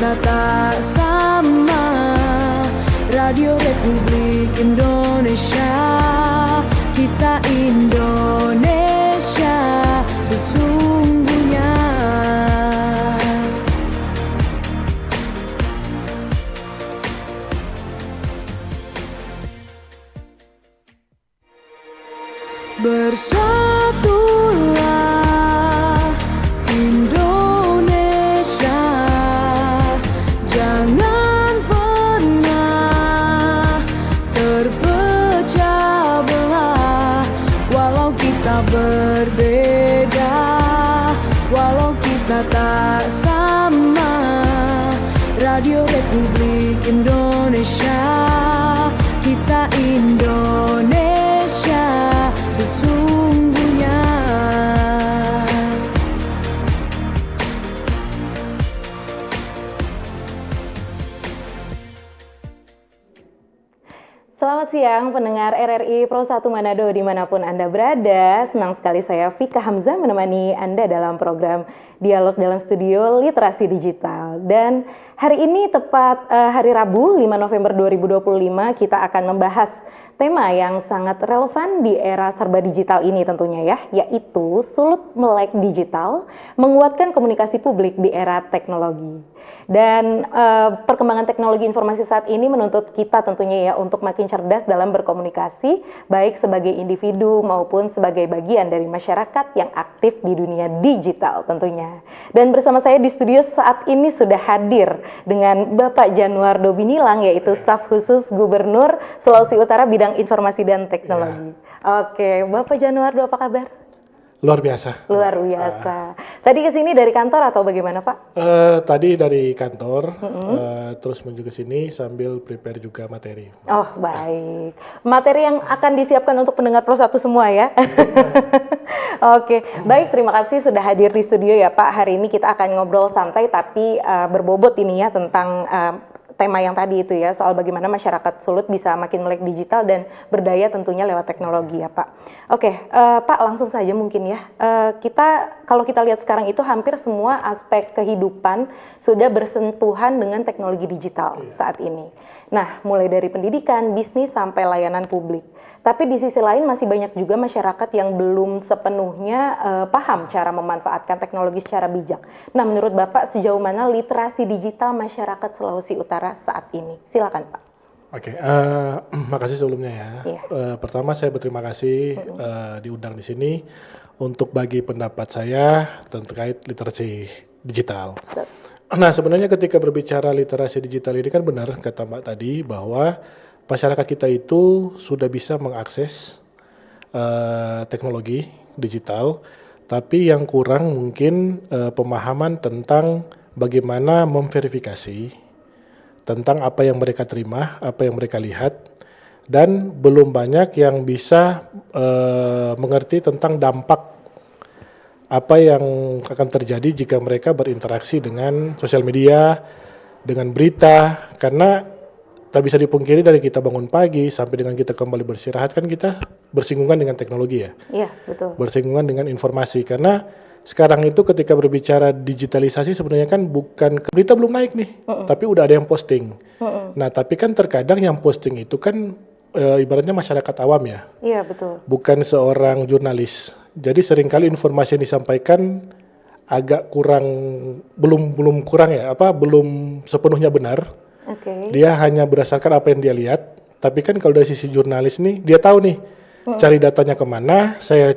kita tak sama. Radio Republik Indonesia, kita Indonesia sesungguhnya. Bersatulah Indonesia, jangan pernah terpecah belah. Walau kita berbeda, walau kita tak sama. Radio Republik Indonesia, kita Indonesia sesungguhnya. Selamat siang pendengar RRI Pro 1 Manado dimanapun Anda berada. Senang sekali saya Vika Hamzah menemani Anda dalam program Dialog dalam Studio Literasi Digital. Dan hari ini tepat hari Rabu 5 November 2025 kita akan membahas tema yang sangat relevan di era serba digital ini tentunya ya, yaitu sulut melek digital, menguatkan komunikasi publik di era teknologi. Dan perkembangan teknologi informasi saat ini menuntut kita tentunya ya untuk makin cerdas dalam berkomunikasi, baik sebagai individu maupun sebagai bagian dari masyarakat yang aktif di dunia digital tentunya. Dan bersama saya di studio saat ini sudah hadir dengan Bapak Januardo Binilang, yaitu staf khusus Gubernur Sulawesi Utara bidang informasi dan teknologi. Oke, Bapak Januardo apa kabar? Luar biasa. Luar biasa. Tadi kesini dari kantor atau bagaimana Pak? Tadi dari kantor, terus menuju ke sini sambil prepare juga materi. Oh baik, materi yang akan disiapkan untuk pendengar Pro 1 semua ya. Oke, baik, terima kasih sudah hadir di studio ya Pak. Hari ini kita akan ngobrol santai tapi berbobot ini ya tentang tema yang tadi itu ya, soal bagaimana masyarakat Sulut bisa makin melek digital dan berdaya tentunya lewat teknologi ya Pak. Oke, Pak langsung saja mungkin ya, kalau kita lihat sekarang itu hampir semua aspek kehidupan sudah bersentuhan dengan teknologi digital saat ini. Nah, mulai dari pendidikan, bisnis, sampai layanan publik. Tapi di sisi lain masih banyak juga masyarakat yang belum sepenuhnya paham cara memanfaatkan teknologi secara bijak. Nah, menurut Bapak sejauh mana literasi digital masyarakat Sulawesi Utara saat ini? Silakan Pak. Oke, makasih sebelumnya ya. Iya. Pertama saya berterima kasih diundang di sini untuk bagi pendapat saya terkait literasi digital. Nah, sebenarnya ketika berbicara literasi digital ini kan benar kata Mbak tadi bahwa masyarakat kita itu sudah bisa mengakses teknologi digital, tapi yang kurang mungkin pemahaman tentang bagaimana memverifikasi tentang apa yang mereka terima, apa yang mereka lihat, dan belum banyak yang bisa mengerti tentang dampak apa yang akan terjadi jika mereka berinteraksi dengan sosial media, dengan berita, karena tak bisa dipungkiri dari kita bangun pagi sampai dengan kita kembali beristirahat kan kita bersinggungan dengan teknologi ya. Iya, betul. Bersinggungan dengan informasi, karena sekarang itu ketika berbicara digitalisasi sebenarnya kan bukan berita belum naik nih, tapi udah ada yang posting. Nah, tapi kan terkadang yang posting itu kan ibaratnya masyarakat awam ya. Iya, betul. Bukan seorang jurnalis. Jadi seringkali informasi yang disampaikan agak kurang, belum sepenuhnya benar. Oke. Dia hanya berdasarkan apa yang dia lihat. Tapi kan kalau dari sisi jurnalis nih, dia tahu nih cari datanya kemana, saya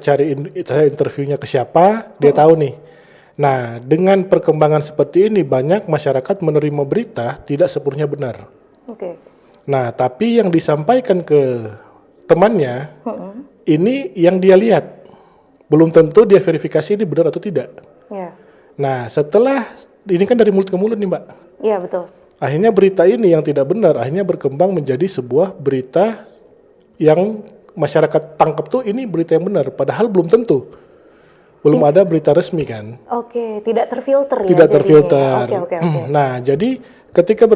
interviewnya ke siapa, dia tahu nih. Nah, dengan perkembangan seperti ini banyak masyarakat menerima berita tidak sepenuhnya benar. Oke. Nah, tapi yang disampaikan ke temannya ini yang dia lihat. Belum tentu dia verifikasi ini benar atau tidak. Iya. Nah, setelah ini kan dari mulut ke mulut nih, Mbak. Iya, betul. Akhirnya berita ini yang tidak benar akhirnya berkembang menjadi sebuah berita yang masyarakat tangkap tuh ini berita yang benar, padahal belum tentu. Belum ada berita resmi kan. Oke, tidak terfilter ya. Tidak terfilter. Oke. Nah, jadi ketika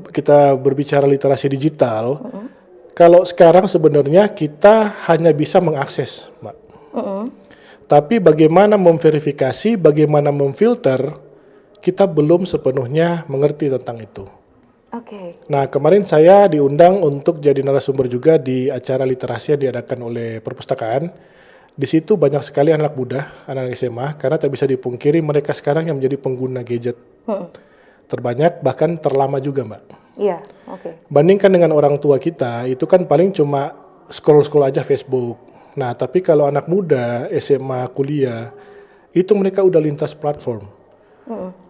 kita berbicara literasi digital, kalau sekarang sebenarnya kita hanya bisa mengakses, Mbak. Tapi bagaimana memverifikasi, bagaimana memfilter, kita belum sepenuhnya mengerti tentang itu. Oke. Nah, kemarin saya diundang untuk jadi narasumber juga di acara literasi yang diadakan oleh perpustakaan. Di situ banyak sekali anak muda, anak SMA, karena tak bisa dipungkiri mereka sekarang yang menjadi pengguna gadget terbanyak, bahkan terlama juga, Mbak. Iya, oke. Bandingkan dengan orang tua kita, itu kan paling cuma scroll-scroll aja Facebook. Nah, tapi kalau anak muda, SMA, kuliah, itu mereka udah lintas platform.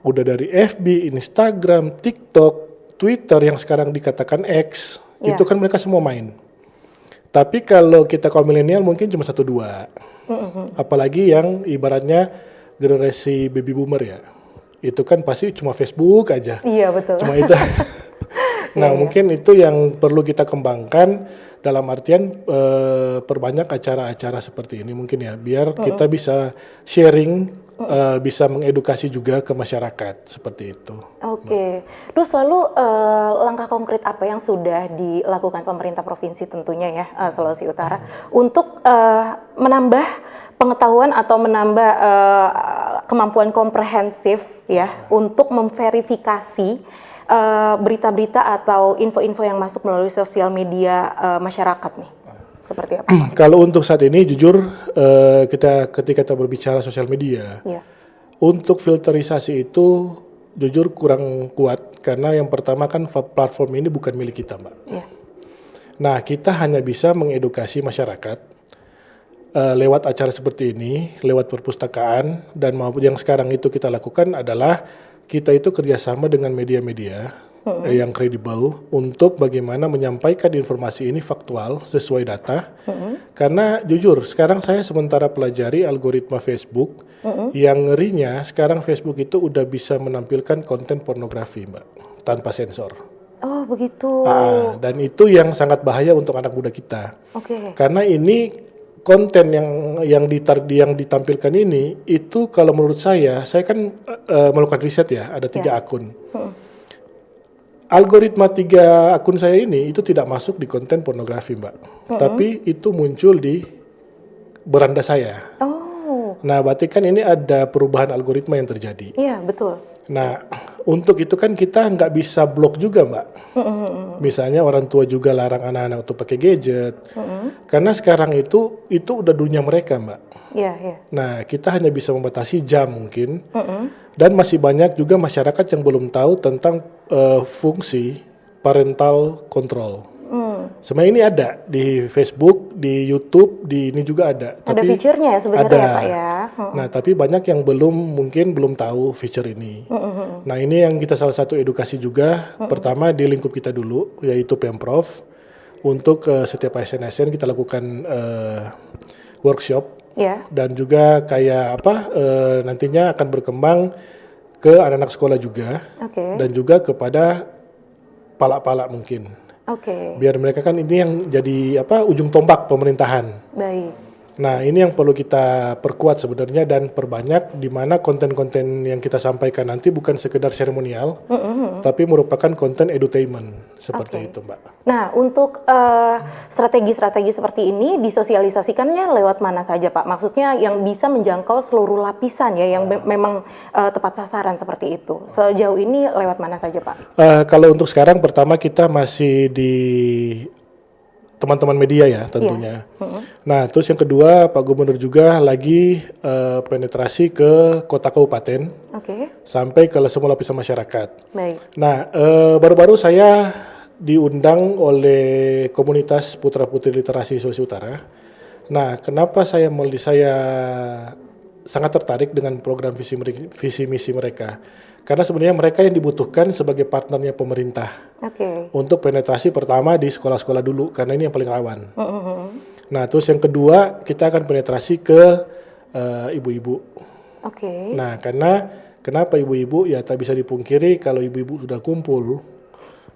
Udah dari FB, Instagram, TikTok, Twitter yang sekarang dikatakan X, itu kan mereka semua main. Tapi kalau kita kaum milenial mungkin cuma 1-2. Apalagi yang ibaratnya generasi baby boomer ya. Itu kan pasti cuma Facebook aja. Iya, betul. Cuma itu. Nah, mungkin itu yang perlu kita kembangkan dalam artian perbanyak acara-acara seperti ini mungkin ya, biar kita bisa sharing, bisa mengedukasi juga ke masyarakat seperti itu. Oke. Terus lalu langkah konkret apa yang sudah dilakukan pemerintah provinsi tentunya ya, Sulawesi Utara untuk menambah pengetahuan atau menambah kemampuan komprehensif ya untuk memverifikasi berita-berita atau info-info yang masuk melalui sosial media masyarakat nih, seperti apa? Kalau untuk saat ini jujur ketika kita berbicara sosial media, untuk filterisasi itu jujur kurang kuat karena yang pertama kan platform ini bukan milik kita, Mbak. Nah, kita hanya bisa mengedukasi masyarakat lewat acara seperti ini, lewat perpustakaan, dan maupun yang sekarang itu kita lakukan adalah kita itu kerjasama dengan media-media yang kredibel untuk bagaimana menyampaikan informasi ini faktual sesuai data. Karena jujur sekarang saya sementara pelajari algoritma Facebook, yang ngerinya sekarang Facebook itu udah bisa menampilkan konten pornografi, Mbak, tanpa sensor. Oh begitu. Dan itu yang sangat bahaya untuk anak muda kita. Karena ini konten yang ditampilkan ini itu kalau menurut saya kan melakukan riset ya, ada 3 akun. Algoritma 3 akun saya ini itu tidak masuk di konten pornografi, Mbak. Tapi itu muncul di beranda saya. Nah, berarti kan ini ada perubahan algoritma yang terjadi. Iya, betul. Nah, untuk itu kan kita nggak bisa blok juga, Mbak. Misalnya orang tua juga larang anak-anak untuk pakai gadget. Karena sekarang itu udah dunia mereka, Mbak. Nah, kita hanya bisa membatasi jam mungkin. Dan masih banyak juga masyarakat yang belum tahu tentang fungsi parental control. Sebenarnya ini ada di Facebook, di YouTube, di ini juga ada. Ada fiturnya ya sebenarnya ya, Pak ya. Nah, tapi banyak yang mungkin belum tahu fitur ini. Nah, ini yang kita salah satu edukasi juga. Pertama di lingkup kita dulu, yaitu Pemprov. Untuk setiap ASN kita lakukan workshop. Dan juga kayak nantinya akan berkembang ke anak-anak sekolah juga. Dan juga kepada palak-palak mungkin. Biar mereka kan ini yang jadi ujung tombak pemerintahan. Baik. Nah, ini yang perlu kita perkuat sebenarnya dan perbanyak di mana konten-konten yang kita sampaikan nanti bukan sekedar seremonial, tapi merupakan konten edutainment seperti itu, Mbak. Nah, untuk strategi-strategi seperti ini disosialisasikannya lewat mana saja, Pak? Maksudnya yang bisa menjangkau seluruh lapisan ya, yang memang tepat sasaran seperti itu. Sejauh ini lewat mana saja, Pak? Kalau untuk sekarang pertama kita masih di teman-teman media ya tentunya. Nah, terus yang kedua Pak Gubernur juga lagi penetrasi ke kota kabupaten sampai ke semua lapisan masyarakat. Nah, baru-baru saya diundang oleh komunitas putra-putri literasi Sulawesi Utara. Nah, kenapa saya sangat tertarik dengan program visi misi mereka? Karena sebenarnya mereka yang dibutuhkan sebagai partnernya pemerintah untuk penetrasi pertama di sekolah-sekolah dulu, karena ini yang paling rawan. Nah, terus yang kedua kita akan penetrasi ke ibu-ibu. Nah, karena kenapa ibu-ibu ya tak bisa dipungkiri kalau ibu-ibu sudah kumpul,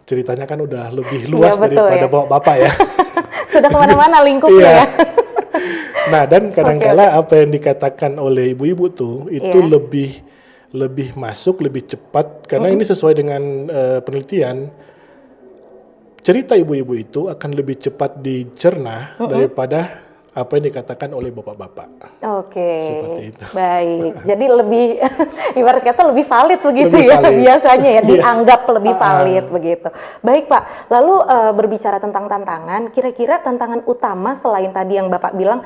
ceritanya kan udah lebih luas daripada bapak ya. Sudah kemana-mana lingkupnya ya. Nah, dan kadang-kala apa yang dikatakan oleh ibu-ibu tuh itu lebih masuk, lebih cepat, karena ini sesuai dengan penelitian, cerita ibu-ibu itu akan lebih cepat dicerna daripada apa yang dikatakan oleh bapak-bapak. Oke, Seperti itu. baik. Jadi lebih, ibarat kata lebih valid begitu Lebih ya, valid. biasanya ya, Iya. dianggap lebih valid begitu. Baik Pak, lalu berbicara tentang tantangan, kira-kira tantangan utama selain tadi yang Bapak bilang,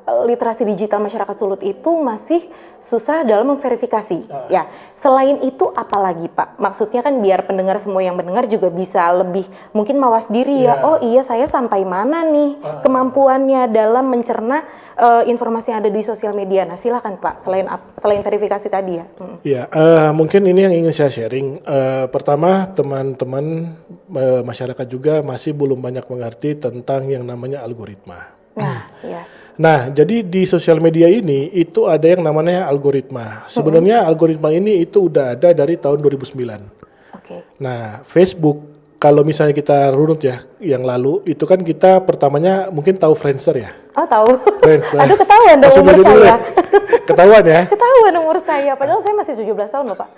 literasi digital masyarakat Sulut itu masih susah dalam memverifikasi. Ya, selain itu apa lagi Pak? Maksudnya kan biar pendengar semua yang mendengar juga bisa lebih mungkin mawas diri ya. Iya. Oh iya, saya sampai mana nih kemampuannya dalam mencerna informasi yang ada di sosial media. Nah, silakan Pak, selain verifikasi tadi ya. Ya, mungkin ini yang ingin saya sharing. Pertama, teman-teman masyarakat juga masih belum banyak mengerti tentang yang namanya algoritma. Nah, ya. Nah, jadi di sosial media ini itu ada yang namanya algoritma. Sebenarnya algoritma ini itu udah ada dari tahun 2009. Oke. Nah, Facebook kalau misalnya kita runut ya yang lalu itu kan kita pertamanya mungkin tahu Friendster ya. Oh, tahu. Friendster. Aduh, ketahuan dong Langsung umur dulu saya. ya. Ketahuan ya. Ketahuan umur saya, padahal saya masih 17 tahun loh Pak.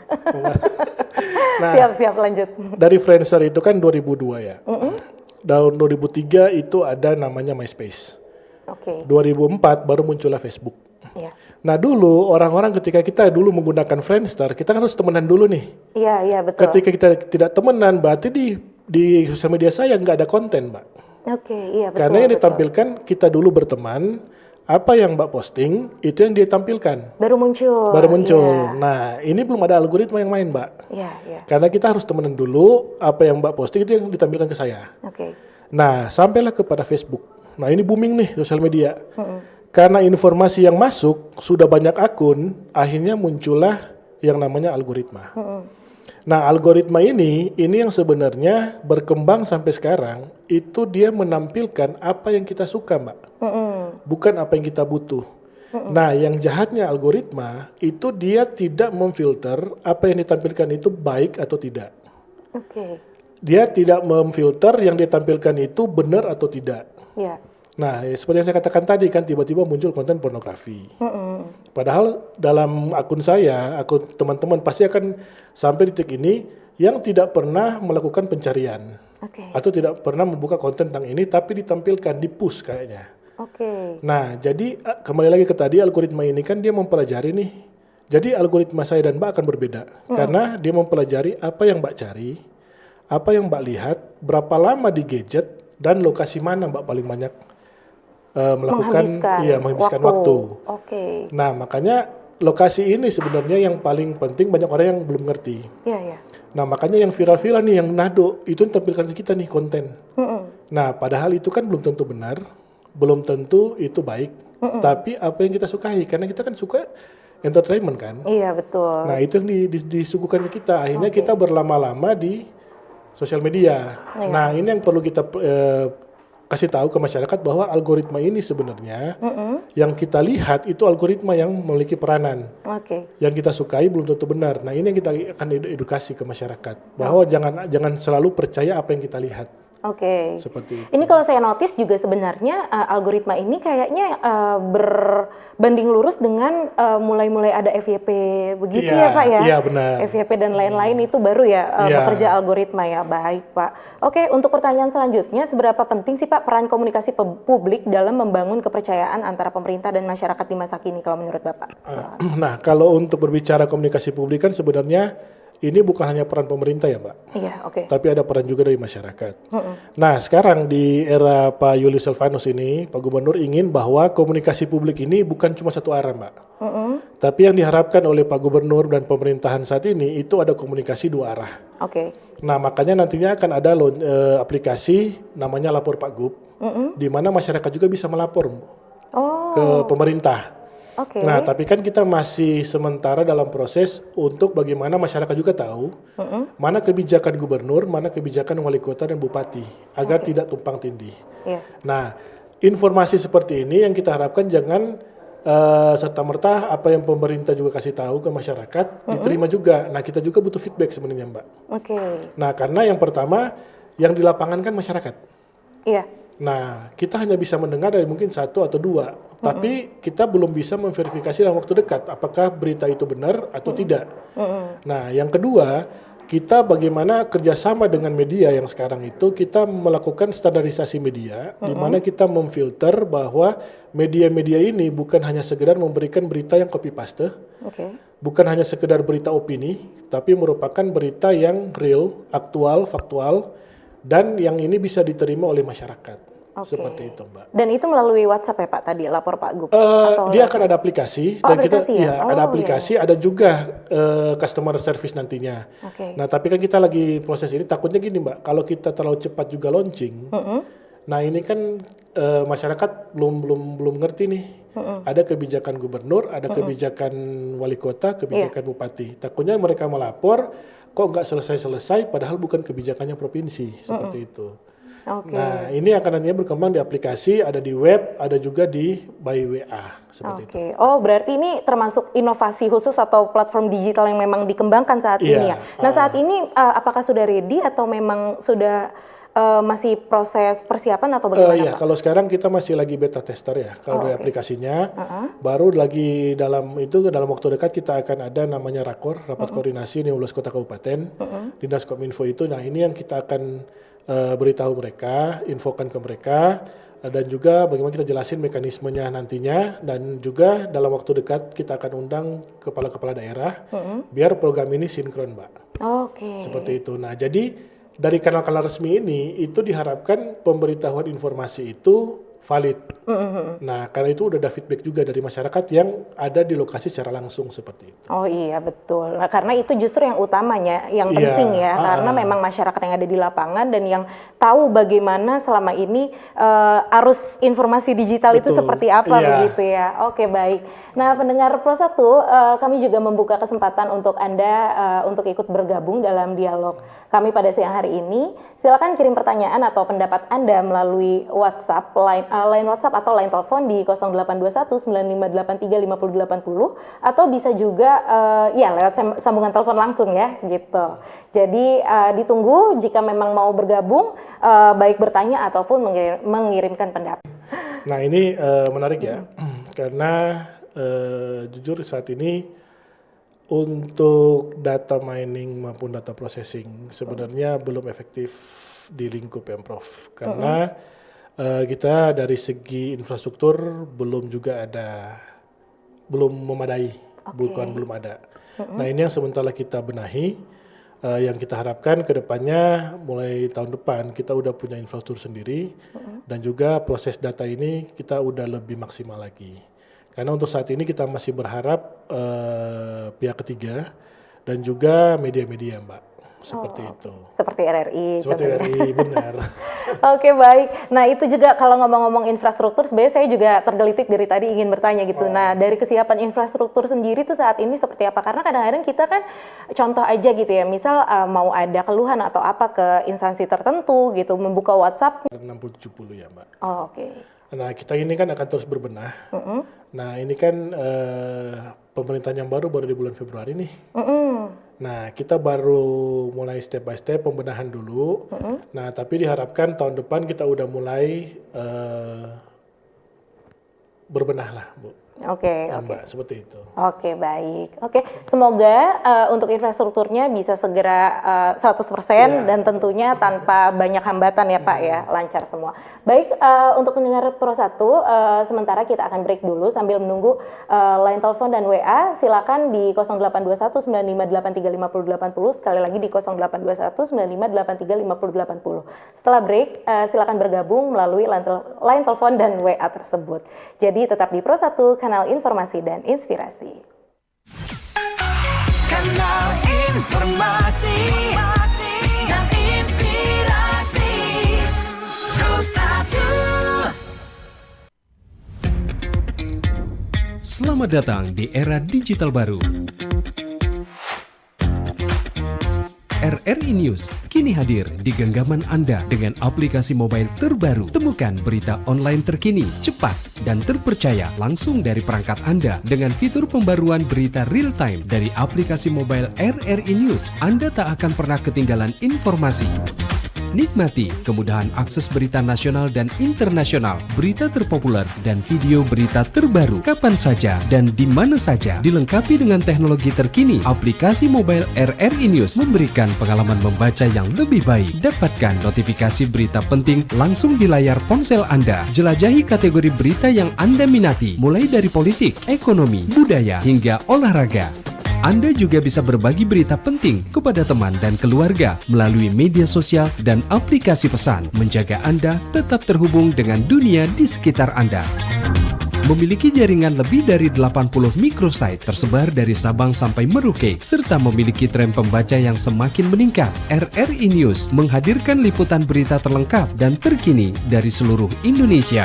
Nah, Siap-siap lanjut. dari Friendster itu kan 2002 ya. Tahun 2003 itu ada namanya MySpace. Oke. 2004 baru muncullah Facebook. Iya. Nah dulu orang-orang ketika kita dulu menggunakan Friendster, kita kan harus temenan dulu nih. Iya, iya betul. Ketika kita tidak temenan, berarti di sosial media saya nggak ada konten, Mbak. Oke, iya betul. Karena yang betul. ditampilkan kita dulu berteman, apa yang Mbak posting itu yang ditampilkan. Baru muncul. Baru muncul. Iya, Nah ini belum ada algoritma yang main, Mbak. iya. Iya. Karena kita harus temenan dulu, apa yang Mbak posting itu yang ditampilkan ke saya. Oke. Nah, sampailah kepada Facebook. Nah, ini booming nih sosial media. Karena informasi yang masuk sudah banyak akun, akhirnya muncullah yang namanya algoritma. Nah, algoritma ini yang sebenarnya berkembang sampai sekarang, itu dia menampilkan apa yang kita suka, Mbak. Bukan apa yang kita butuh. Nah, yang jahatnya algoritma, itu dia tidak memfilter apa yang ditampilkan itu baik atau tidak. Oke. Dia tidak memfilter yang ditampilkan itu benar atau tidak. Iya. Nah, seperti yang saya katakan tadi kan tiba-tiba muncul konten pornografi. Padahal dalam akun saya, akun teman-teman pasti akan sampai di titik ini yang tidak pernah melakukan pencarian Oke. atau tidak pernah membuka konten tentang ini, tapi ditampilkan di push kayaknya. Oke. Nah, jadi kembali lagi ke tadi algoritma ini kan dia mempelajari nih. Jadi algoritma saya dan Mbak akan berbeda karena dia mempelajari apa yang Mbak cari, apa yang Mbak lihat, berapa lama di gadget dan lokasi mana Mbak paling banyak menghabiskan waktu. Oke. Nah, makanya lokasi ini sebenarnya yang paling penting, banyak orang yang belum ngerti. Iya, iya. Nah, makanya yang viral-viral nih, yang nado, itu yang tampilkan ke kita nih konten. Nah, padahal itu kan belum tentu benar, belum tentu itu baik, tapi apa yang kita sukai, karena kita kan suka entertainment kan. Iya, betul. Nah, itu yang disuguhkan ke kita, akhirnya kita berlama-lama di sosial media. Iya. Nah, ini yang perlu kita kasih tahu ke masyarakat bahwa algoritma ini sebenarnya yang kita lihat itu algoritma yang memiliki peranan. Oke. Yang kita sukai belum tentu benar. Nah, ini yang kita akan edukasi ke masyarakat bahwa jangan selalu percaya apa yang kita lihat. Oke. Seperti itu. Ini kalau saya notice juga sebenarnya algoritma ini kayaknya berbanding lurus dengan mulai-mulai ada FYP begitu Iya, ya Pak ya? iya, benar. FYP dan lain-lain itu baru ya Iya. bekerja algoritma ya. Baik Pak. Oke, untuk pertanyaan selanjutnya, seberapa penting sih Pak peran komunikasi publik dalam membangun kepercayaan antara pemerintah dan masyarakat di masa kini kalau menurut Bapak? Nah, kalau untuk berbicara komunikasi publik kan sebenarnya ini bukan hanya peran pemerintah ya, Mbak. Iya, oke. Tapi ada peran juga dari masyarakat. Nah, sekarang di era Pak Julius Silvanus ini, Pak Gubernur ingin bahwa komunikasi publik ini bukan cuma satu arah, Mbak. Tapi yang diharapkan oleh Pak Gubernur dan pemerintahan saat ini itu ada komunikasi dua arah. Oke. Nah, makanya nantinya akan ada aplikasi namanya Lapor Pak Gub, di mana masyarakat juga bisa melapor Oh, ke pemerintah. oke. Nah, tapi kan kita masih sementara dalam proses untuk bagaimana masyarakat juga tahu mana kebijakan gubernur, mana kebijakan wali kota dan bupati, agar tidak tumpang tindih. Iya. Nah, informasi seperti ini yang kita harapkan jangan serta-merta apa yang pemerintah juga kasih tahu ke masyarakat diterima juga. Nah, kita juga butuh feedback sebenarnya, Mbak. Oke. Nah, karena yang pertama yang di lapangan kan masyarakat. Iya. Nah, kita hanya bisa mendengar dari mungkin satu atau dua, tapi kita belum bisa memverifikasi dalam waktu dekat apakah berita itu benar atau tidak. Nah, yang kedua, kita bagaimana kerjasama dengan media yang sekarang itu kita melakukan standarisasi media, di mana kita memfilter bahwa media-media ini bukan hanya sekedar memberikan berita yang copy paste, bukan hanya sekedar berita opini, tapi merupakan berita yang real, aktual, faktual, dan yang ini bisa diterima oleh masyarakat. Seperti itu, Mbak. Dan itu melalui WhatsApp ya Pak tadi, lapor Pak Gub? Dia akan ada aplikasi, dan aplikasi kita ada aplikasi, ada juga customer service nantinya. Nah, tapi kan kita lagi proses ini, takutnya gini Mbak, kalau kita terlalu cepat juga launching, nah ini kan masyarakat belum ngerti nih. Ada kebijakan gubernur, ada kebijakan wali kota, kebijakan bupati. Takutnya mereka melapor, kok nggak selesai-selesai, padahal bukan kebijakannya provinsi, seperti itu. Nah, ini akan nantinya berkembang di aplikasi, ada di web, ada juga di by WA, seperti itu. Oh, berarti ini termasuk inovasi khusus atau platform digital yang memang dikembangkan saat ini ya? Nah, saat ini apakah sudah ready atau memang sudah masih proses persiapan atau bagaimana? Iya, kalau sekarang kita masih lagi beta tester ya, kalau dari aplikasinya. Baru lagi dalam waktu dekat kita akan ada namanya rakor, rapat koordinasi 15 kota kabupaten, Dinas Kominfo itu. Nah, ini yang kita akan beritahu mereka, infokan ke mereka, dan juga bagaimana kita jelasin mekanismenya nantinya, dan juga dalam waktu dekat kita akan undang kepala-kepala daerah biar program ini sinkron, Mbak. Seperti itu. Nah, jadi dari kanal-kanal resmi ini itu diharapkan pemberitahuan informasi itu valid. Nah, karena itu udah ada feedback juga dari masyarakat yang ada di lokasi secara langsung seperti itu. Oh iya, betul. Nah, karena itu justru yang utamanya, yang penting ya, karena memang masyarakat yang ada di lapangan dan yang tahu bagaimana selama ini arus informasi digital itu seperti apa begitu ya. Oke, baik. Nah, pendengar Pro 1, kami juga membuka kesempatan untuk Anda untuk ikut bergabung dalam dialog kami pada siang hari ini. Silakan kirim pertanyaan atau pendapat Anda melalui WhatsApp, line WhatsApp atau line telepon di 0821 9583 5080 atau bisa juga lewat sambungan telepon langsung ya gitu. Jadi ditunggu jika memang mau bergabung, baik bertanya ataupun mengirimkan pendapat. Nah, ini menarik ya, karena jujur saat ini untuk data mining maupun data processing sebenarnya belum efektif di lingkup Pemprov, karena kita dari segi infrastruktur belum memadai, belum ada. Nah, ini yang sementara kita benahi, yang kita harapkan ke depannya mulai tahun depan kita udah punya infrastruktur sendiri, dan juga proses data ini kita udah lebih maksimal lagi. Karena untuk saat ini kita masih berharap pihak ketiga dan juga media-media, Mbak. Seperti itu. Seperti RRI. Seperti RRI, benar. Oke, baik. Nah, itu juga kalau ngomong-ngomong infrastruktur, sebenarnya saya juga tergelitik dari tadi ingin bertanya gitu. Nah, dari kesiapan infrastruktur sendiri tuh saat ini seperti apa? Karena kadang-kadang kita kan contoh aja gitu ya, misal mau ada keluhan atau apa ke instansi tertentu gitu, membuka WhatsApp. 60-70 ya, Mbak. Oh, oke. Nah, kita ini kan akan terus berbenah. Nah, ini kan pemerintahan yang baru di bulan Februari nih. Nah, kita baru mulai step by step pembenahan dulu. Nah, tapi diharapkan tahun depan kita udah mulai berbenah lah, Bu. Oke. Mbak, seperti itu. Oke, baik. Oke, semoga untuk infrastrukturnya bisa segera 100% dan tentunya tanpa banyak hambatan ya Pak ya, lancar semua. Baik, untuk mendengar Pro 1, sementara kita akan break dulu sambil menunggu line telepon dan WA. Silakan di 0821 9583 5080, sekali lagi di 0821 9583 5080. Setelah break, silakan bergabung melalui line telepon dan WA tersebut. Jadi tetap di Pro 1, kanal informasi dan inspirasi. Kanal informasi dan inspirasi Pro 1. Selamat datang di era digital baru. RRI News kini hadir di genggaman Anda dengan aplikasi mobile terbaru. Temukan berita online terkini, cepat, dan terpercaya langsung dari perangkat Anda dengan fitur pembaruan berita real time dari aplikasi mobile RRI News. Anda tak akan pernah ketinggalan informasi. Nikmati kemudahan akses berita nasional dan internasional, berita terpopuler, dan video berita terbaru kapan saja dan di mana saja. Dilengkapi dengan teknologi terkini, aplikasi mobile RRI News memberikan pengalaman membaca yang lebih baik. Dapatkan notifikasi berita penting langsung di layar ponsel Anda. Jelajahi kategori berita yang Anda minati, mulai dari politik, ekonomi, budaya, hingga olahraga. Anda juga bisa berbagi berita penting kepada teman dan keluarga melalui media sosial dan aplikasi pesan, menjaga Anda tetap terhubung dengan dunia di sekitar Anda. Memiliki jaringan lebih dari 80 microsite tersebar dari Sabang sampai Merauke, serta memiliki tren pembaca yang semakin meningkat. RRI News menghadirkan liputan berita terlengkap dan terkini dari seluruh Indonesia.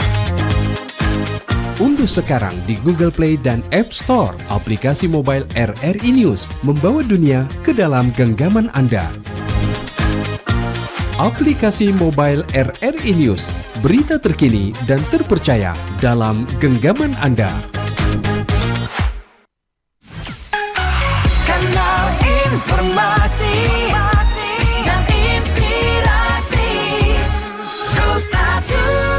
Unduh sekarang di Google Play dan App Store aplikasi mobile RRI News, membawa dunia ke dalam genggaman Anda. Aplikasi mobile RRI News, berita terkini dan terpercaya dalam genggaman Anda. Kanal informasi dan inspirasi Pro 1.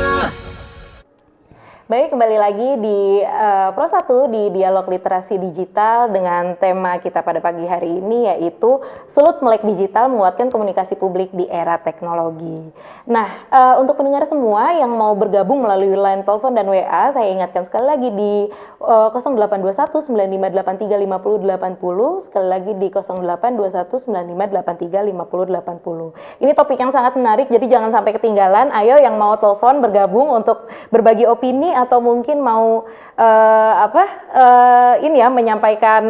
Baik, kembali lagi di Pro 1 di Dialog Literasi Digital dengan tema kita pada pagi hari ini yaitu Sulut Melek Digital Menguatkan Komunikasi Publik di Era Teknologi. Nah, untuk pendengar semua yang mau bergabung melalui line telepon dan WA, saya ingatkan sekali lagi di 0821 9583 5080, sekali lagi di 0821 9583 5080. Ini topik yang sangat menarik, jadi jangan sampai ketinggalan. Ayo yang mau telepon bergabung untuk berbagi opini atau mungkin mau menyampaikan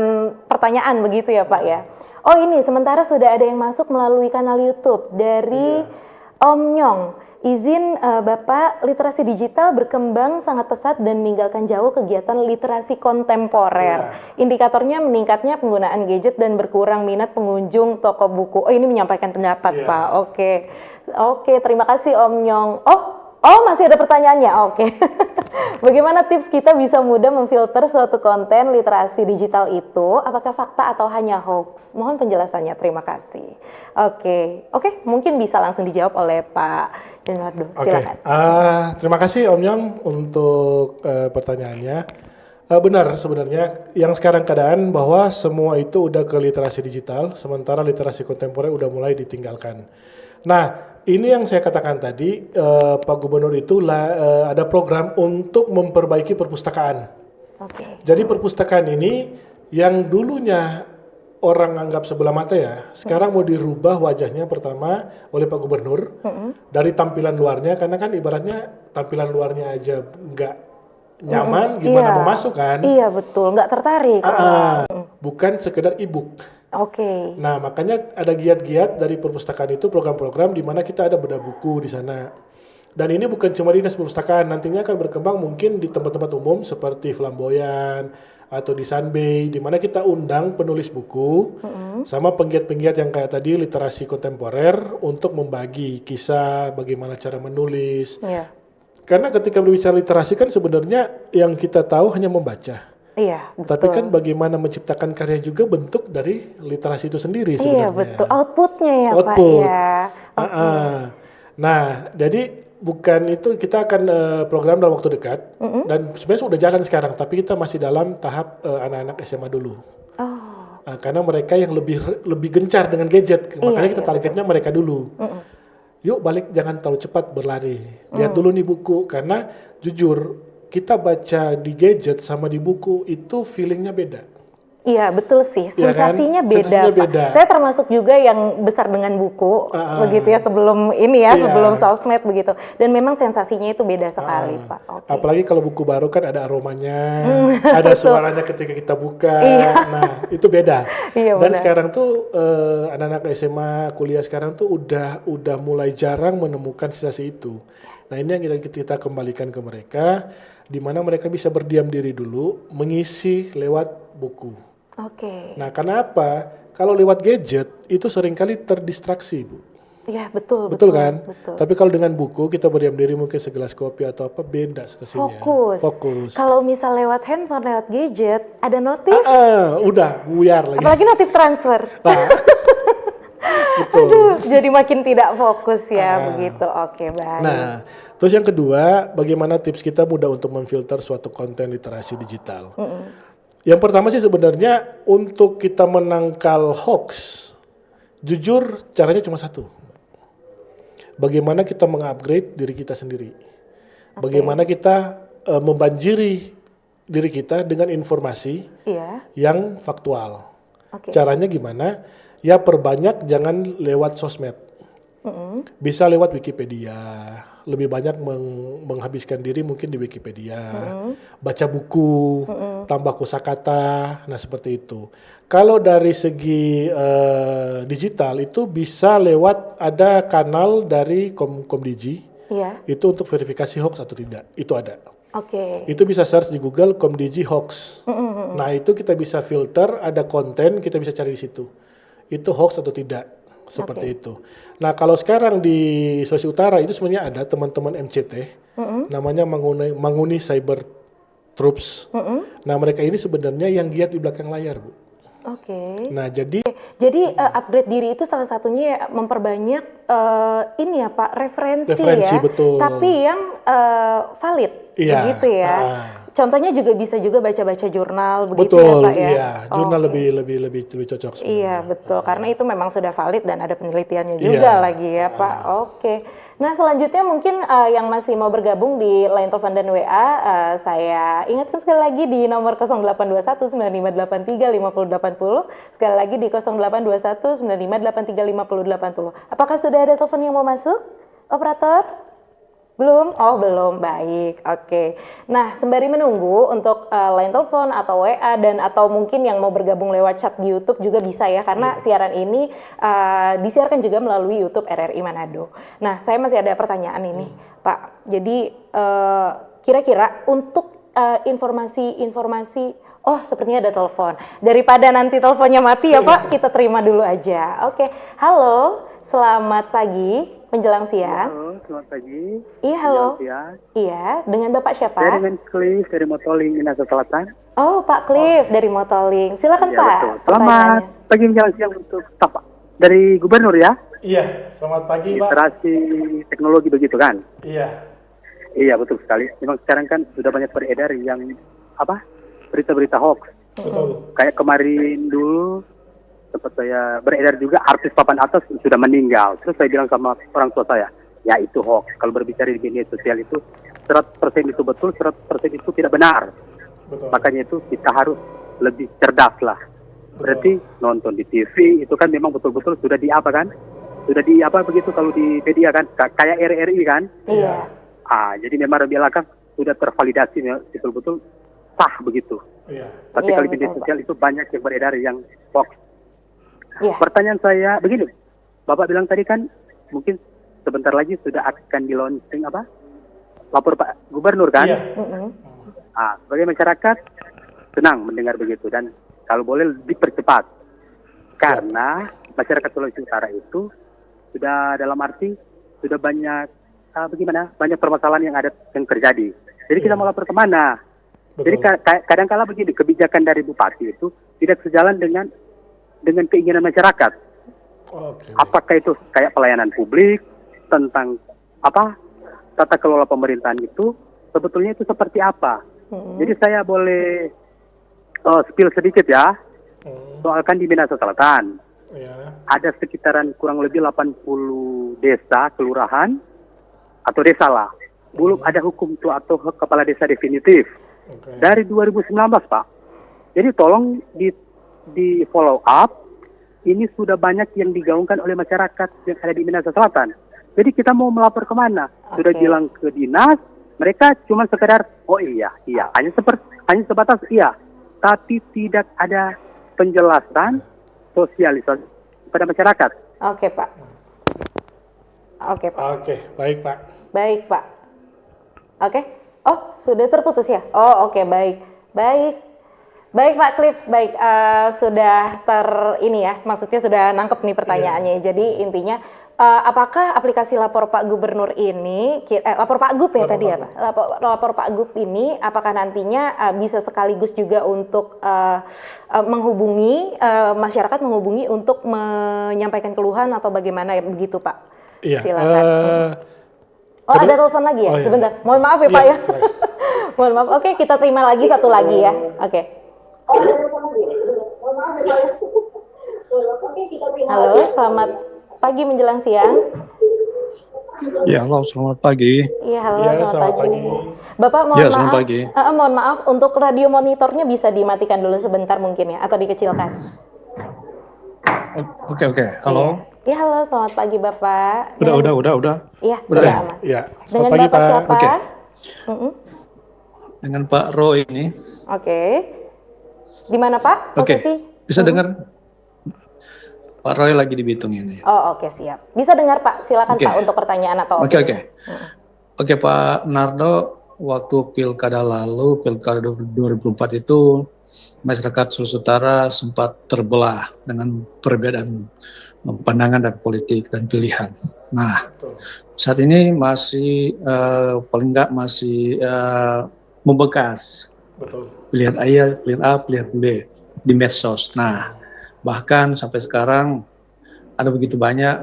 pertanyaan begitu ya Pak ya. Oh ini sementara sudah ada yang masuk melalui kanal YouTube dari Om Nyong. Izin Bapak, literasi digital berkembang sangat pesat dan meninggalkan jauh kegiatan literasi kontemporer. Indikatornya meningkatnya penggunaan gadget dan berkurang minat pengunjung toko buku. Oh ini menyampaikan pendapat Pak. Oke, terima kasih Om Nyong. Oh masih ada pertanyaannya. Oke. Bagaimana tips kita bisa mudah memfilter suatu konten literasi digital itu? Apakah fakta atau hanya hoax? Mohon penjelasannya. Terima kasih. Oke, mungkin bisa langsung dijawab oleh Pak Denwardo. Silakan. Terima kasih Om Nyong untuk pertanyaannya. Benar sebenarnya yang sekarang keadaan bahwa semua itu udah ke literasi digital, sementara literasi kontemporer udah mulai ditinggalkan. Nah, ini yang saya katakan tadi, Pak Gubernur itu ada program untuk memperbaiki perpustakaan. Jadi perpustakaan ini yang dulunya orang anggap sebelah mata ya, sekarang mau dirubah wajahnya pertama oleh Pak Gubernur dari tampilan luarnya, karena kan ibaratnya tampilan luarnya aja nggak nyaman, gimana mau masuk kan? Iya betul, nggak tertarik. Bukan sekedar e-book. Nah, makanya ada giat-giat dari perpustakaan itu, program-program di mana kita ada bedah buku di sana. Dan ini bukan cuma dinas perpustakaan, nantinya akan berkembang mungkin di tempat-tempat umum seperti Flamboyan atau di Sunbay, di mana kita undang penulis buku sama penggiat-penggiat yang kayak tadi literasi kontemporer untuk membagi kisah, bagaimana cara menulis. Karena ketika berbicara literasi kan sebenarnya yang kita tahu hanya membaca. Iya, betul. Tapi kan bagaimana menciptakan karya juga bentuk dari literasi itu sendiri sebenarnya. Iya, betul. Outputnya ya Pak ya. Nah, jadi bukan itu, kita akan program dalam waktu dekat dan sebenarnya sudah jalan sekarang, tapi kita masih dalam tahap anak-anak SMA dulu. Karena mereka yang lebih gencar dengan gadget, makanya kita targetnya mereka dulu. Yuk balik, jangan terlalu cepat berlari. Lihat dulu nih buku, karena jujur kita baca di gadget sama di buku itu feelingnya beda. Iya betul sih, sensasinya kan? beda. Sensasinya beda. Saya termasuk juga yang besar dengan buku, begitu ya sebelum ini ya, sebelum sosmed begitu. Dan memang sensasinya itu beda sekali, Pak. Apalagi kalau buku baru kan ada aromanya, ada suaranya ketika kita buka. Nah itu beda. Dan sekarang tuh anak-anak SMA, kuliah sekarang tuh udah mulai jarang menemukan sensasi itu. Nah ini yang kita kembalikan ke mereka, di mana mereka bisa berdiam diri dulu, mengisi lewat buku. Nah, karena apa? Kalau lewat gadget itu seringkali terdistraksi, Bu. Iya, betul. Betul kan? Betul. Tapi kalau dengan buku kita berdiam diri, mungkin segelas kopi atau apa, beda situasinya. Fokus. Kalau misal lewat handphone, lewat gadget, ada notif. Udah buyar lagi. Apalagi notif transfer. Aduh, jadi makin tidak fokus ya begitu. Oke, baik. Nah, terus yang kedua, bagaimana tips kita mudah untuk memfilter suatu konten literasi digital? Yang pertama sih sebenarnya untuk kita menangkal hoax, jujur caranya cuma satu. Bagaimana kita mengupgrade diri kita sendiri. Bagaimana kita membanjiri diri kita dengan informasi Iya. yang faktual. Oke. Caranya gimana? Ya perbanyak jangan lewat sosmed. Bisa lewat Wikipedia. Lebih banyak menghabiskan diri mungkin di Wikipedia. Baca buku, tambah kosakata, nah seperti itu. Kalau dari segi digital itu bisa lewat ada kanal dari Komdigi. Iya. Itu untuk verifikasi hoax atau tidak. Itu ada. Oke. Itu bisa search di Google Komdigi hoax. Nah itu kita bisa filter, ada konten kita bisa cari di situ. Itu hoax atau tidak, seperti itu. Nah kalau sekarang di Sulawesi Utara itu sebenarnya ada teman-teman MCT, namanya Manguni Cyber Troops. Nah mereka ini sebenarnya yang giat di belakang layar, Bu. Oke. Nah jadi Upgrade diri itu salah satunya memperbanyak ini ya Pak, referensi ya. Betul. Tapi yang valid, Iya. begitu ya. Contohnya juga bisa juga baca-baca jurnal begitu betul, ya Pak ya. iya. Jurnal Oke. lebih cocok sebenarnya. Iya betul, karena itu memang sudah valid dan ada penelitiannya juga lagi ya Pak. Oke. Nah selanjutnya mungkin yang masih mau bergabung di line telepon dan WA, saya ingatkan sekali lagi di nomor 0821 9583 5080, sekali lagi di 0821 9583 5080. Apakah sudah ada telepon yang mau masuk, operator? Belum? Oh belum, baik, oke. Nah sembari menunggu untuk line telepon atau WA dan atau mungkin yang mau bergabung lewat chat di YouTube juga bisa ya, karena siaran ini disiarkan juga melalui YouTube RRI Manado. Nah saya masih ada pertanyaan ini Pak, jadi kira-kira untuk informasi-informasi, oh sepertinya ada telepon. Daripada nanti teleponnya mati ya Pak, kita terima dulu aja. Oke, halo, selamat pagi. Menjelang siang. Halo, selamat pagi. Iya, halo. Menjelang siang. Iya, dengan Bapak siapa? Saya dengan Cliff dari Motoling, Minahasa Selatan. Oh, Pak Cliff dari Motoling. Silakan Iya, Pak. betul. Selamat pagi menjelang siang untuk staf dari Gubernur ya. Iya, selamat pagi Pak. Literasi teknologi begitu kan? Iya. Iya, betul sekali. Memang sekarang kan sudah banyak beredar yang berita-berita hoax. Betul. Kayak kemarin dulu sempat saya beredar juga artis papan atas sudah meninggal. Terus saya bilang sama orang tua saya, ya itu hoax. Kalau berbicara di media sosial itu 100% itu betul, 100% itu tidak benar. Betul. Makanya itu kita harus lebih cerdas lah. Berarti nonton di TV itu kan memang betul-betul sudah sudah begitu kalau di media kan, kayak RRI kan. Iya. Jadi memang belakang sudah tervalidasi betul-betul sah begitu. Iya. Tapi Iya, kalau di media betul, sosial itu banyak yang beredar yang hoax. Iya. Pertanyaan saya begini, Bapak bilang tadi kan mungkin sebentar lagi sudah akan di launching lapor Pak Gubernur kan? Iya. Sebagai masyarakat senang mendengar begitu dan kalau boleh dipercepat karena masyarakat Sulawesi Utara itu sudah dalam arti sudah banyak banyak permasalahan yang terjadi. Jadi kita mau lapor kemana? Betul. Jadi kadang-kala begini, kebijakan dari bupati itu tidak sejalan dengan keinginan masyarakat. Oke. Apakah itu kayak pelayanan publik, tentang tata kelola pemerintahan itu, sebetulnya itu seperti apa? Jadi saya boleh spill sedikit ya, soalkan di Minahasa Selatan, Iya. ada sekitaran kurang lebih 80 desa, kelurahan, atau desa lah. Belum ada hukum tua atau kepala desa definitif. Oke. Dari 2019 Pak. Jadi tolong di follow up, ini sudah banyak yang digaungkan oleh masyarakat yang ada di Minahasa Selatan. Jadi kita mau melapor kemana? Sudah Oke. bilang ke dinas, mereka cuma sekedar, oh iya, hanya sebatas iya, tapi tidak ada penjelasan sosialisasi pada masyarakat. Oke Pak. Oke Pak. Oke, baik Pak. Baik Pak. Oke. Oh sudah terputus ya? Oh oke, baik. Baik Pak Cliff, baik sudah ini ya, maksudnya sudah nangkep nih pertanyaannya. Jadi intinya apakah aplikasi Lapor Pak Gubernur ini, Lapor Pak Gub ya Lapor tadi Pak ya Pak? Lapor Pak Gub ini apakah nantinya bisa sekaligus juga untuk menghubungi masyarakat untuk menyampaikan keluhan atau bagaimana ya begitu Pak? Iya. Silakan. Oh tadi- ada telepon lagi ya? Oh, iya. Sebentar, mohon maaf ya Iya, Pak ya. silakan. Mohon maaf. Oke, kita terima lagi satu lagi ya. Oke. Halo, selamat pagi menjelang siang. Ya, halo, selamat pagi. Iya, halo, Iya, selamat selamat pagi. pagi. Bapak mohon Iya, maaf. selamat pagi. Mohon maaf untuk radio monitornya bisa dimatikan dulu sebentar mungkin ya atau dikecilkan. Oke, halo. Iya, halo, selamat pagi Bapak. Udah. Iya, Udah sudah ya? aman. Ya, Dengan selamat pagi Bapak Pak. siapa? Oke. Mm-mm. Dengan Pak Roy ini. Oke. Di mana Pak? Oke. Posisi? Bisa dengar? Pak Roy lagi di Bitung ini. Oh, oke, siap. Bisa dengar Pak? Silakan Oke. Pak untuk pertanyaan atau Oke. opini. Oke, Pak Nardo, waktu pilkada lalu, pilkada 2004 itu, masyarakat Sulawesi Utara sempat terbelah dengan perbedaan pandangan dan politik dan pilihan. Nah, Betul. saat ini masih paling nggak masih membekas Betul. pilihan A, pilihan B di medsos. Nah, bahkan sampai sekarang ada begitu banyak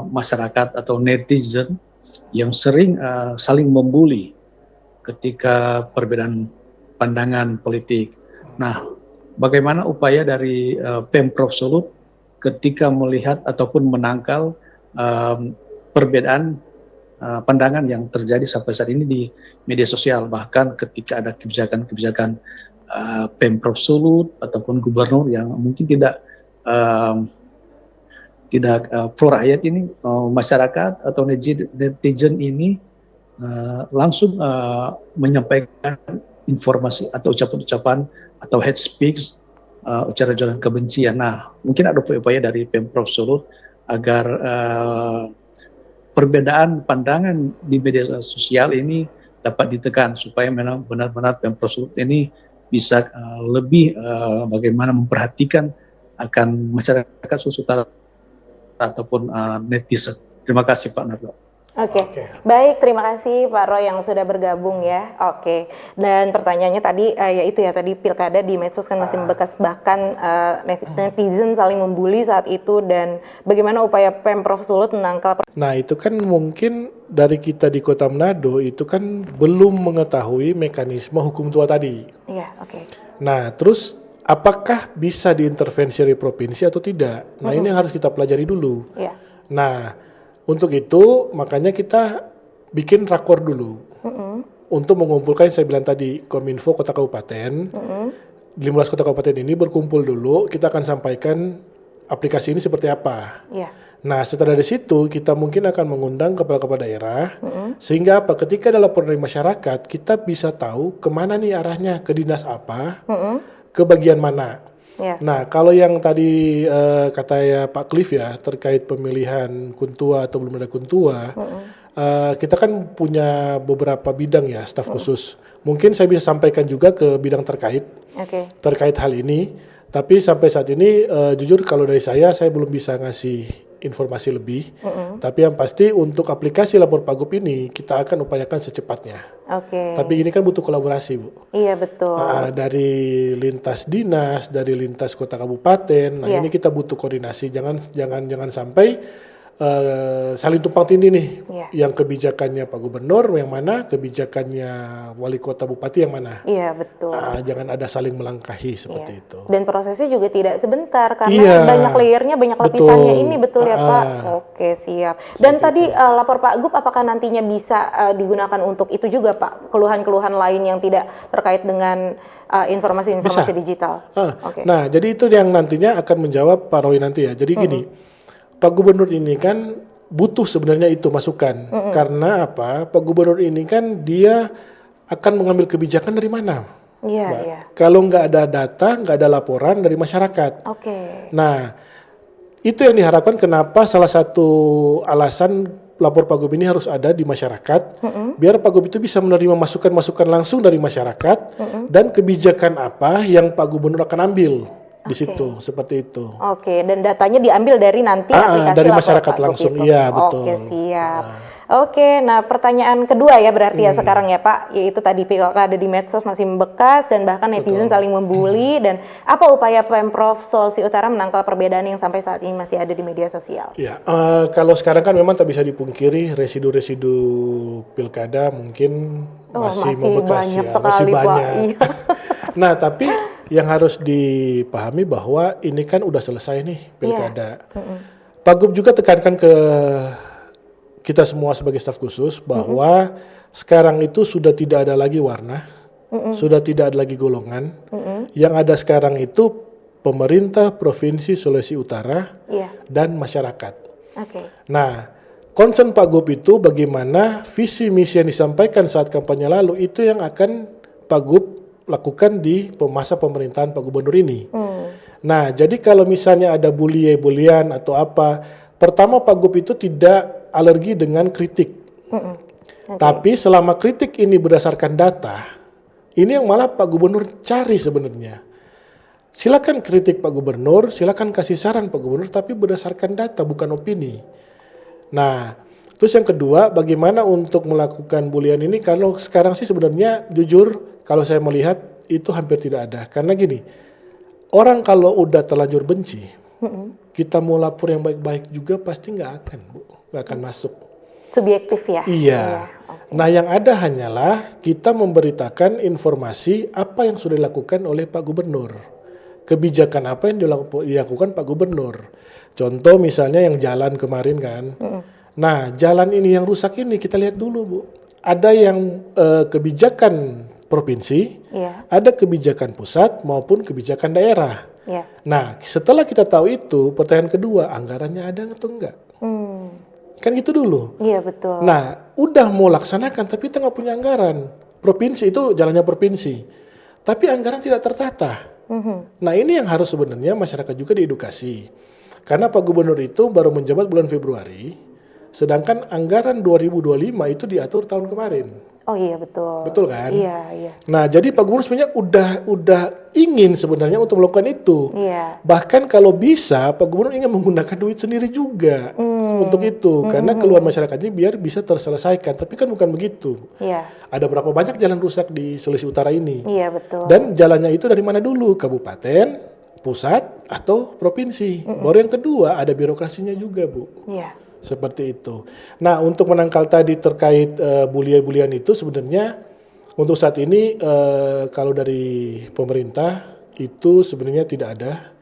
masyarakat atau netizen yang sering saling membuli ketika perbedaan pandangan politik. Nah, bagaimana upaya dari Pemprov Sulut ketika melihat ataupun menangkal perbedaan pandangan yang terjadi sampai saat ini di media sosial, bahkan ketika ada kebijakan-kebijakan Pemprov Sulut ataupun gubernur yang mungkin tidak pro rakyat ini, masyarakat atau netizen ini langsung menyampaikan informasi atau ucapan-ucapan atau hate speech, ujaran-ujaran kebencian. Nah, mungkin ada upaya dari Pemprov Sulut agar perbedaan pandangan di media sosial ini dapat ditekan supaya memang benar-benar Pemprov Sulut ini bisa lebih bagaimana memperhatikan akan masyarakat Sulawesi Utara ataupun netizen. Terima kasih Pak Nardo. Oke, baik, terima kasih Pak Roy yang sudah bergabung ya. Oke, dan pertanyaannya tadi yaitu ya tadi pilkada di medsos kan masih membekas, bahkan netizen saling membuli saat itu, dan bagaimana upaya Pemprov Sulut menangkal. Nah, itu kan mungkin dari kita di Kota Manado itu kan belum mengetahui mekanisme hukum tua tadi. Iya, oke. Nah, terus apakah bisa diintervensi dari provinsi atau tidak? Nah, ini harus kita pelajari dulu. Iya. Nah, untuk itu makanya kita bikin rakor dulu untuk mengumpulkan yang saya bilang tadi, Kominfo Kota Kabupaten. 15 kota kabupaten ini berkumpul dulu, kita akan sampaikan aplikasi ini seperti apa. Iya. Nah, setelah dari situ kita mungkin akan mengundang kepala-kepala daerah, sehingga apa? Ketika ada laporan dari masyarakat, kita bisa tahu kemana nih arahnya, ke dinas apa, ke bagian mana. Iya. Nah, kalau yang tadi kata ya Pak Cliff ya terkait pemilihan kuntua atau belum ada kuntua, kita kan punya beberapa bidang ya staf khusus. Mungkin saya bisa sampaikan juga ke bidang terkait hal ini. Tapi sampai saat ini jujur kalau dari saya belum bisa ngasih informasi lebih. Tapi yang pasti untuk aplikasi Lapor Pagup ini kita akan upayakan secepatnya. Oke. Tapi ini kan butuh kolaborasi, Bu. Iya, betul. Dari lintas dinas, dari lintas kota kabupaten. Nah, Iya. ini kita butuh koordinasi. Jangan sampai saling tumpang tindih nih. Iya. Yang kebijakannya Pak Gubernur yang mana, kebijakannya wali kota bupati yang mana. Iya, betul. Jangan ada saling melangkahi seperti Iya. itu. Dan prosesnya juga tidak sebentar karena Iya. banyak layernya, banyak Betul. lapisannya ini, betul ya Pak? Ah. Oke, siap. Dan tadi Lapor Pak Gub apakah nantinya bisa digunakan untuk itu juga Pak? Keluhan-keluhan lain yang tidak terkait dengan informasi-informasi Bisa. digital? Oke. Nah, jadi itu yang nantinya akan menjawab Pak Roy nanti ya. Jadi gini, Pak Gubernur ini kan butuh sebenarnya itu masukan. Karena apa? Pak Gubernur ini kan dia akan mengambil kebijakan dari mana? Iya, Mbak? iya. Kalau nggak ada data, nggak ada laporan dari masyarakat. Oke. Nah, itu yang diharapkan kenapa salah satu alasan Lapor Pagub ini harus ada di masyarakat, biar Pagub itu bisa menerima masukan-masukan langsung dari masyarakat, dan kebijakan apa yang Pak Gubernur akan ambil. di situ, seperti itu. Oke, dan datanya diambil dari nanti aplikasi dari Lapor masyarakat Pak Gub langsung, itu. iya betul. Oke, siap. Oke, nah pertanyaan kedua ya berarti ya sekarang ya Pak, yaitu tadi pilkada di medsos masih membekas dan bahkan netizen saling membuli, dan apa upaya Pemprov Sulawesi Utara menangkal perbedaan yang sampai saat ini masih ada di media sosial? Ya, kalau sekarang kan memang tak bisa dipungkiri residu-residu pilkada mungkin masih membekas banyak ya, sekali, masih Pak. banyak. Iya. Nah, tapi yang harus dipahami bahwa ini kan udah selesai nih pilkada. Pak Gub juga tekankan ke kita semua sebagai staf khusus bahwa sekarang itu sudah tidak ada lagi warna, sudah tidak ada lagi golongan. Yang ada sekarang itu pemerintah Provinsi Sulawesi Utara dan masyarakat. Nah, concern Pak Gub itu bagaimana visi misi yang disampaikan saat kampanye lalu itu yang akan Pak Gub lakukan di masa pemerintahan Pak Gubernur ini. Nah, jadi kalau misalnya ada bulian atau apa, pertama Pak Gub itu tidak alergi dengan kritik. Tapi selama kritik ini berdasarkan data, ini yang malah Pak Gubernur cari sebenarnya. Silakan kritik Pak Gubernur, silakan kasih saran Pak Gubernur, tapi berdasarkan data bukan opini. Nah, terus yang kedua, bagaimana untuk melakukan bulian ini? Kalau sekarang sih sebenarnya jujur, kalau saya melihat itu hampir tidak ada. Karena gini, orang kalau udah terlanjur benci, kita mau lapor yang baik-baik juga pasti nggak akan, Bu. Nggak akan masuk. Subjektif ya? Iya. Nah, yang ada hanyalah kita memberitakan informasi apa yang sudah dilakukan oleh Pak Gubernur. Kebijakan apa yang dilakukan Pak Gubernur. Contoh misalnya yang jalan kemarin kan. Nah, jalan ini yang rusak ini kita lihat dulu, Bu. Ada yang kebijakan provinsi, ada kebijakan pusat maupun kebijakan daerah. Nah, setelah kita tahu itu, pertanyaan kedua, anggarannya ada atau enggak? Kan gitu dulu. Iya, betul. Nah, udah mau laksanakan tapi kita nggak punya anggaran. Provinsi itu jalannya provinsi. Tapi anggaran tidak tertata. Nah, ini yang harus sebenarnya masyarakat juga diedukasi. Karena Pak Gubernur itu baru menjabat bulan Februari, sedangkan anggaran 2025 itu diatur tahun kemarin. Oh iya, betul. Betul kan? Iya. Nah, jadi Pak Gubernur sebenarnya udah ingin sebenarnya untuk melakukan itu. Iya. Bahkan kalau bisa Pak Gubernur ingin menggunakan duit sendiri juga untuk itu, karena keluhan masyarakatnya biar bisa terselesaikan. Tapi kan bukan begitu. Iya. Ada berapa banyak jalan rusak di Sulawesi Utara ini? Iya, betul. Dan jalannya itu dari mana dulu? Kabupaten, pusat, atau provinsi. Baru yang kedua ada birokrasinya juga, Bu. Iya. Seperti itu. Nah, untuk menangkal tadi terkait bulian-bulian itu sebenarnya untuk saat ini kalau dari pemerintah itu sebenarnya tidak ada.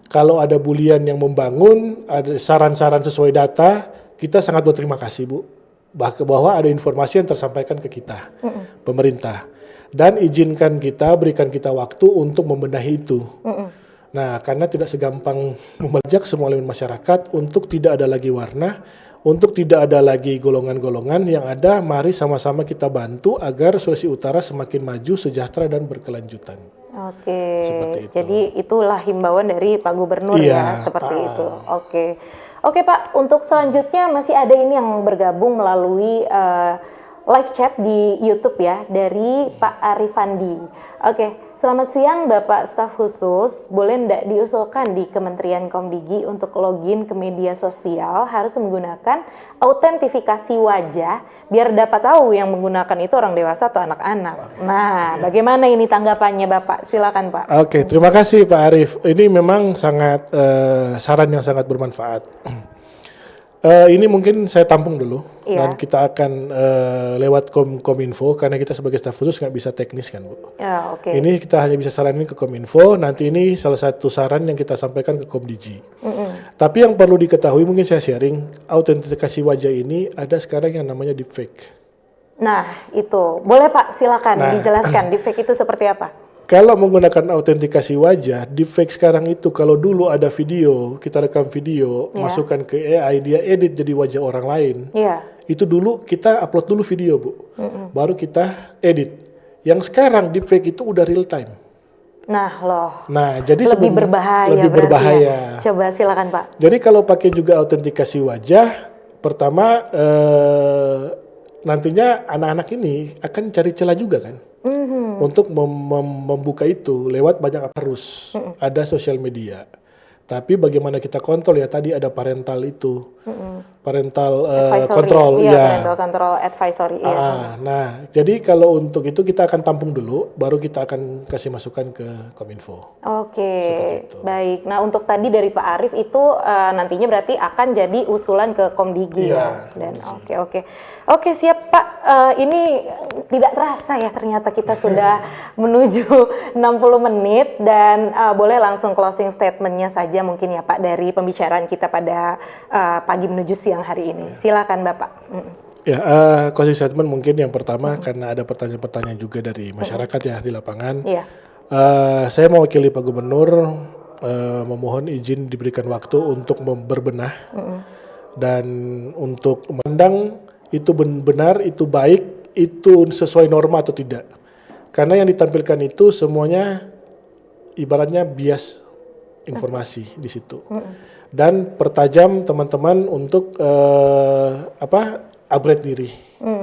Kalau ada bulian yang membangun, ada saran-saran sesuai data, kita sangat berterima kasih, Bu. Bahwa ada informasi yang tersampaikan ke kita, pemerintah. Dan izinkan kita, berikan kita waktu untuk membenahi itu. Nah, karena tidak segampang membajak semua elemen masyarakat untuk tidak ada lagi warna, untuk tidak ada lagi golongan-golongan, yang ada mari sama-sama kita bantu agar Sulawesi Utara semakin maju, sejahtera, dan berkelanjutan. Oke, Seperti itu. jadi itulah himbauan dari Pak Gubernur ya, seperti itu. Oke Pak, untuk selanjutnya masih ada ini yang bergabung melalui live chat di YouTube ya, dari Pak Arifandi. Selamat siang Bapak staf khusus, boleh ndak diusulkan di Kementerian Komdigi untuk login ke media sosial harus menggunakan autentifikasi wajah biar dapat tahu yang menggunakan itu orang dewasa atau anak-anak. Nah, bagaimana ini tanggapannya Bapak? Silakan Pak. Oke, terima kasih Pak Arif. Ini memang sangat saran yang sangat bermanfaat. Ini mungkin saya tampung dulu dan kita akan lewat Kominfo karena kita sebagai staf khusus nggak bisa teknis kan, Bu. Ini kita hanya bisa saranin ke Kominfo, nanti ini salah satu saran yang kita sampaikan ke Komdigi. Tapi yang perlu diketahui mungkin saya sharing, autentikasi wajah ini ada sekarang yang namanya deepfake. Nah, itu. Boleh Pak, silakan dijelaskan deepfake itu seperti apa? Kalau menggunakan autentikasi wajah, deepfake sekarang itu kalau dulu ada video, kita rekam video, masukkan ke AI, dia edit jadi wajah orang lain. Itu dulu kita upload dulu video, Bu. Baru kita edit. Yang sekarang deepfake itu udah real time. Nah, jadi lebih berbahaya. Lebih berbahaya. Ya. Coba silakan Pak. Jadi kalau pakai juga autentikasi wajah, pertama nantinya anak-anak ini akan cari celah juga kan. untuk membuka itu lewat banyak arus. Ada sosial media. Tapi bagaimana kita kontrol ya, tadi ada parental itu. Parental control. Iya, ya. parental control advisory. Iya. Nah, jadi kalau untuk itu kita akan tampung dulu, baru kita akan kasih masukan ke Kominfo. Oke, Seperti itu. baik. Nah, untuk tadi dari Pak Arief itu nantinya berarti akan jadi usulan ke Komdigi ya. Iya, Dan Komdigi. oke siap Pak. Ini tidak terasa ya ternyata kita sudah menuju 60 menit dan boleh langsung closing statement-nya saja mungkin ya Pak dari pembicaraan kita pada pagi menuju siang hari ini. Silakan Bapak. Ya, closing statement mungkin yang pertama karena ada pertanyaan-pertanyaan juga dari masyarakat ya di lapangan. Iya. Saya mewakili Pak Gubernur memohon izin diberikan waktu untuk berbenah dan untuk memandang itu benar, itu baik, itu sesuai norma atau tidak. Karena yang ditampilkan itu semuanya ibaratnya bias informasi di situ. Dan pertajam teman-teman untuk upgrade diri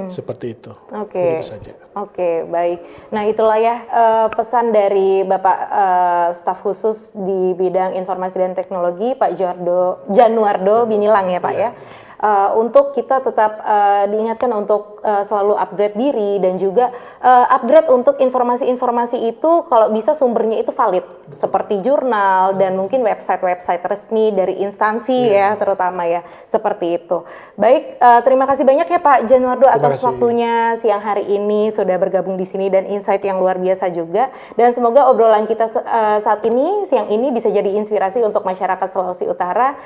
seperti itu. Oke. Begitu saja. Oke, baik. Nah, itulah ya pesan dari Bapak staf khusus di bidang informasi dan teknologi Pak Januardo Binilang ya Pak ya. Untuk kita tetap diingatkan untuk selalu upgrade diri dan juga upgrade untuk informasi-informasi itu kalau bisa sumbernya itu valid seperti jurnal dan mungkin website-website resmi dari instansi ya terutama ya seperti itu. Baik, terima kasih banyak ya Pak Januardo atas waktunya siang hari ini sudah bergabung di sini dan insight yang luar biasa juga dan semoga obrolan kita saat ini siang ini bisa jadi inspirasi untuk masyarakat Sulawesi Utara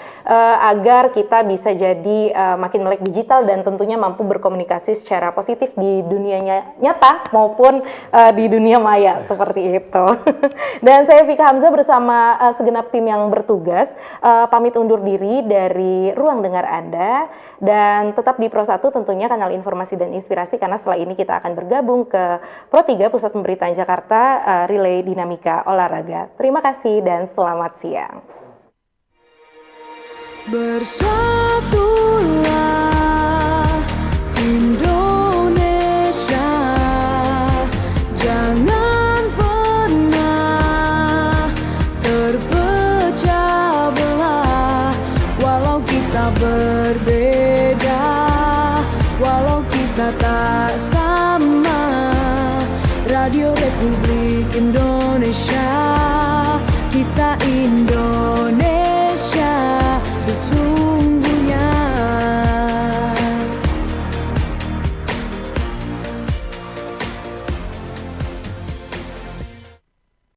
agar kita bisa jadi makin melek digital dan tentunya mampu berkomunikasi secara positif di dunia nyata maupun di dunia maya seperti itu. Dan saya Vika Hamzah bersama segenap tim yang bertugas pamit undur diri dari ruang dengar Anda dan tetap di Pro 1 tentunya kanal informasi dan inspirasi karena setelah ini kita akan bergabung ke Pro 3 Pusat Pemberitaan Jakarta Relay Dinamika Olahraga. Terima kasih dan selamat siang. Bersatulah Indonesia, jangan pernah terpecah belah. Walau kita berbeda, walau kita tak sama, Radio Republik Indonesia, kita Indonesia.